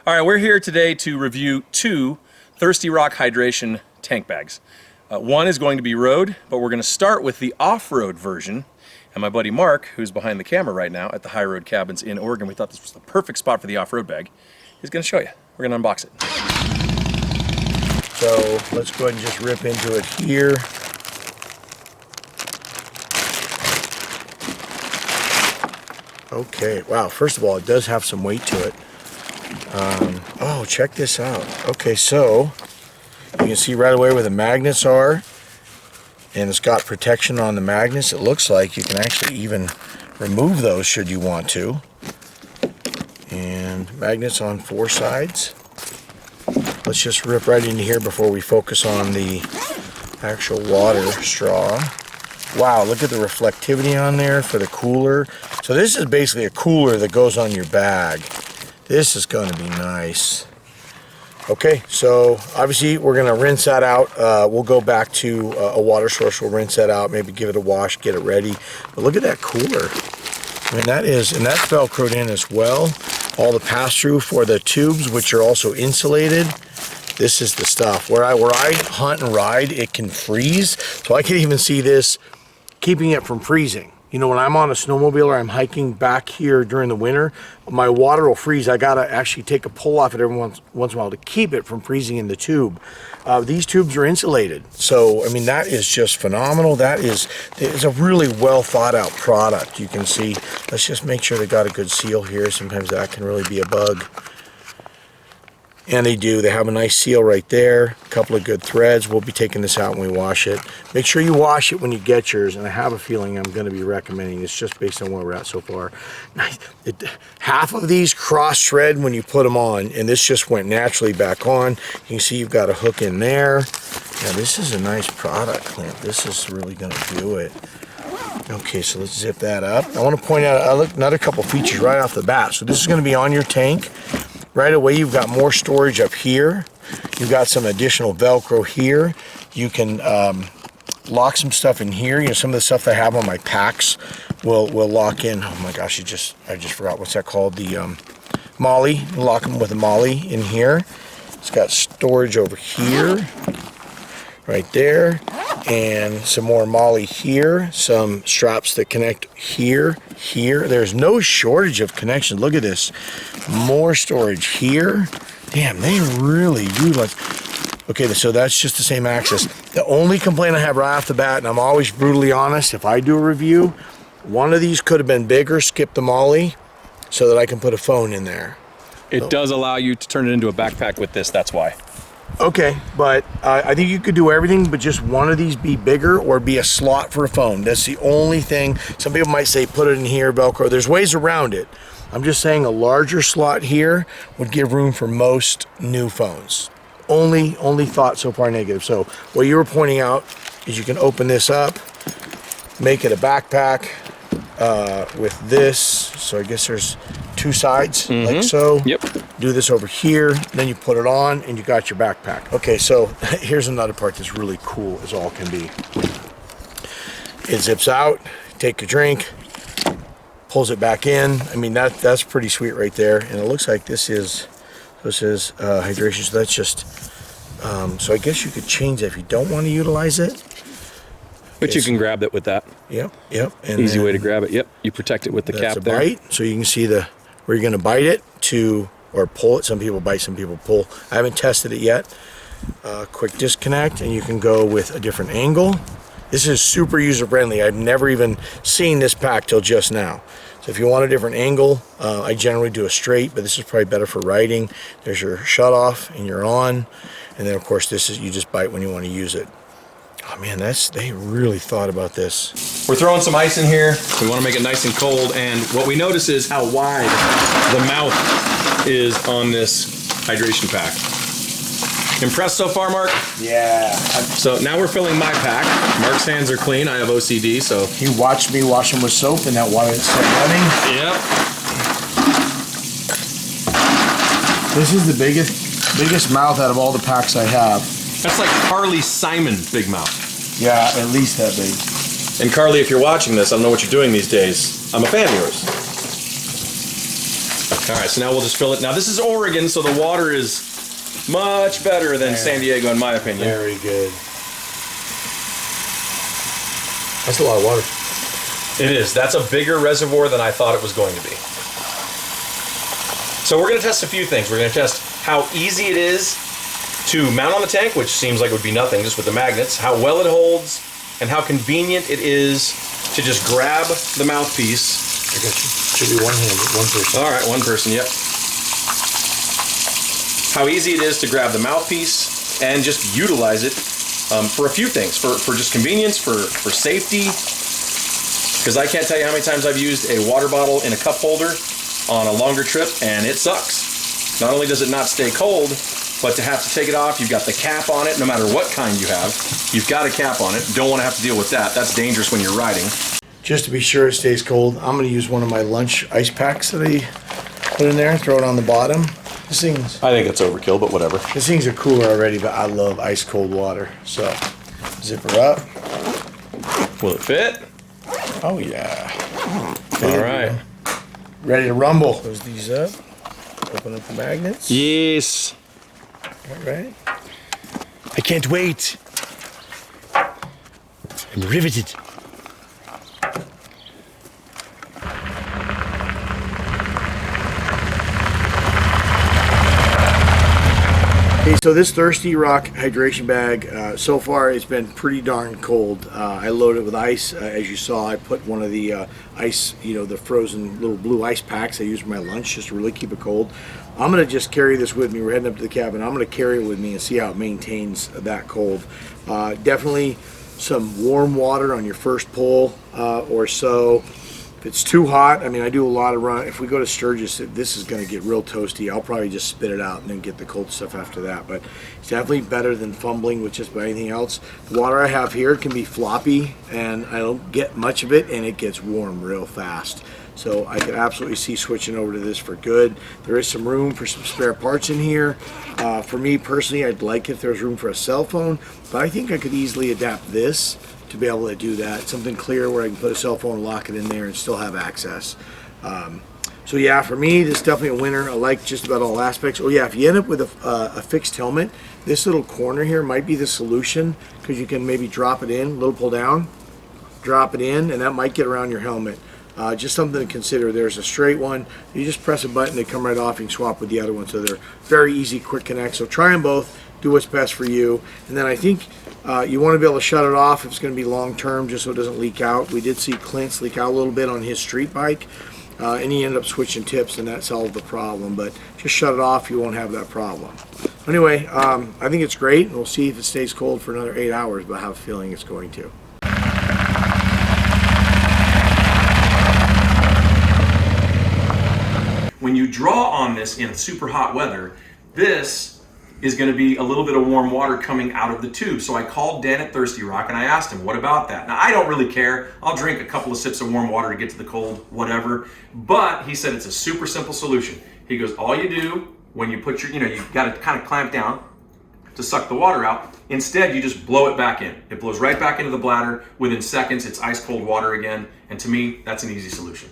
All right, we're here today to review two Thirsty Rock hydration tank bags. One is going to be road, but we're going to start with the off-road version. And my buddy Mark, who's behind the camera right now at the High Road Cabins in Oregon, we thought this was the perfect spot for the off-road bag. He's going to show you. We're going to unbox it. So let's go ahead and just rip into it here. Okay, wow, first of all, it does have some weight to it. Oh, check this out. Okay, so you can see right away where the magnets are, and it's got protection on the magnets. It looks like you can actually even remove those should you want to. And magnets on 4 sides. Let's just rip right into here before we focus on the actual water straw. Wow, look at the reflectivity on there for the cooler. So this is basically a cooler that goes on your bag. This is going to be nice. Okay, so obviously we're going to rinse that out. We'll go back to a water source. We'll rinse that out, maybe give it a wash, get it ready. But look at that cooler. I mean, that is, and that's Velcroed in as well. All the pass-through for the tubes, which are also insulated. This is the stuff. Where I hunt and ride, it can freeze. So I can even see this keeping it from freezing. You know, when I'm on a snowmobile or I'm hiking back here during the winter, my water will freeze. I gotta actually take a pull off it every once in a while to keep it from freezing in the tube. These tubes are insulated. So, I mean, that is just phenomenal. It's a really well thought out product. You can see, let's just make sure they got a good seal here. Sometimes that can really be a bug. And they do. They have a nice seal right there. A couple of good threads. We'll be taking this out when we wash it. Make sure you wash it when you get yours. And I have a feeling I'm going to be recommending this just based on where we're at so far. Half of these cross thread when you put them on, and this just went naturally back on. You can see you've got a hook in there. Yeah, this is a nice product, Clint. This is really going to do it. Okay, so let's zip that up. I want to point out another couple features right off the bat. So this is going to be on your tank. Right away, you've got more storage up here. You've got some additional Velcro here. You can lock some stuff in here. You know, some of the stuff I have on my packs will lock in. Oh my gosh, I just forgot what's that called? The molly. Lock them with a molly in here. It's got storage over here, right there, and some more molly here. Some straps that connect here. There's no shortage of connections. Look at this. More storage here. Damn, they really utilize. Okay, so that's just the same axis. The only complaint I have right off the bat, and I'm always brutally honest, if I do a review, one of these could have been bigger, skip the molly, so that I can put a phone in there. It does allow you to turn it into a backpack with this, that's why. Okay, but I think you could do everything, but just one of these be bigger or be a slot for a phone. That's the only thing. Some people might say put it in here, Velcro. There's ways around it. I'm just saying a larger slot here would give room for most new phones. Only thought so far negative. So what you were pointing out is you can open this up, make it a backpack with this. So I guess there's 2 sides, like so. Yep. Do this over here, then you put it on, and you got your backpack. Okay, so here's another part that's really cool as all can be. It zips out, take a drink, pulls it back in. I mean, that's pretty sweet right there. And it looks like this is hydration, so that's just, so I guess you could change that if you don't want to utilize it. But you can grab it with that. Yep. And easy way to grab it. Yep, you protect it with the cap there. Bite, so you can see where you're going to bite it or pull it. Some people bite, some people pull. I haven't tested it yet. Quick disconnect, and you can go with a different angle. This is super user friendly. I've never even seen this pack till just now. So if you want a different angle, I generally do a straight, but this is probably better for riding. There's your shut off and you're on. And then of course this is, you just bite when you want to use it. Oh man, they really thought about this. We're throwing some ice in here. We want to make it nice and cold, and what we notice is how wide the mouth is on this hydration pack. Impressed so far, Mark? Yeah. So now we're filling my pack. Mark's hands are clean. I have OCD, so. He watched me wash them with soap and that water started running. Yep. This is the biggest mouth out of all the packs I have. That's like Carly Simon big mouth. Yeah, at least that big. And Carly, if you're watching this, I don't know what you're doing these days. I'm a fan of yours. All right, so now we'll just fill it. Now this is Oregon, so the water is much better than San Diego, in my opinion. Very good. That's a lot of water. It is. That's a bigger reservoir than I thought it was going to be. So we're going to test a few things. We're going to test how easy it is to mount on the tank, which seems like it would be nothing just with the magnets, how well it holds, and how convenient it is to just grab the mouthpiece. I got you. Should be one-handed, one person. All right, one person, yep. How easy it is to grab the mouthpiece and just utilize it for a few things, for just convenience, for safety, because I can't tell you how many times I've used a water bottle in a cup holder on a longer trip, and it sucks. Not only does it not stay cold, but to have to take it off, you've got the cap on it, no matter what kind you have, you've got a cap on it. Don't want to have to deal with that. That's dangerous when you're riding. Just to be sure it stays cold, I'm going to use one of my lunch ice packs that I put in there, throw it on the bottom. This thing's, I think it's overkill, but whatever. this thing's a cooler already, but I love ice cold water. So, zipper up. Will it fit? Oh yeah. All right. Ready to rumble. Close these up. Open up the magnets. Yes. All right. I can't wait. I'm riveted. Okay, so this Thirsty Rock hydration bag, so far it's been pretty darn cold. I loaded it with ice. As you saw, I put one of the ice, the frozen little blue ice packs I use for my lunch just to really keep it cold. I'm going to just carry this with me. We're heading up to the cabin. I'm going to carry it with me and see how it maintains that cold. Definitely some warm water on your first pull or so. If it's too hot, I mean, I do a lot of run. If we go to Sturgis, this is going to get real toasty. I'll probably just spit it out and then get the cold stuff after that. But it's definitely better than fumbling with just about anything else. The water I have here can be floppy, and I don't get much of it, and it gets warm real fast. So I could absolutely see switching over to this for good. There is some room for some spare parts in here. For me personally, I'd like if there's room for a cell phone, but I think I could easily adapt this to be able to do that. Something clear where I can put a cell phone, lock it in there, and still have access. So yeah, for me, this is definitely a winner. I like just about all aspects. Oh yeah, if you end up with a fixed helmet, this little corner here might be the solution, because you can maybe drop it in, a little pull down, drop it in, and that might get around your helmet. Just something to consider. There's a straight one. You just press a button, they come right off. You can swap with the other one. So they're very easy, quick connect. So try them both. Do what's best for you. And then I think you want to be able to shut it off if it's going to be long term, just so it doesn't leak out. We did see Clint's leak out a little bit on his street bike, and he ended up switching tips, and that solved the problem. But just shut it off, you won't have that problem. Anyway, I think it's great. We'll see if it stays cold for another 8 hours, but I have a feeling it's going to. When you draw on this in super hot weather, this is going to be a little bit of warm water coming out of the tube. So I called Dan at Thirsty Rock and I asked him, what about that? Now, I don't really care. I'll drink a couple of sips of warm water to get to the cold, whatever. But he said it's a super simple solution. He goes, all you do when you put your, you've got to kind of clamp down to suck the water out. Instead, you just blow it back in. It blows right back into the bladder. Within seconds, it's ice cold water again. And to me, that's an easy solution.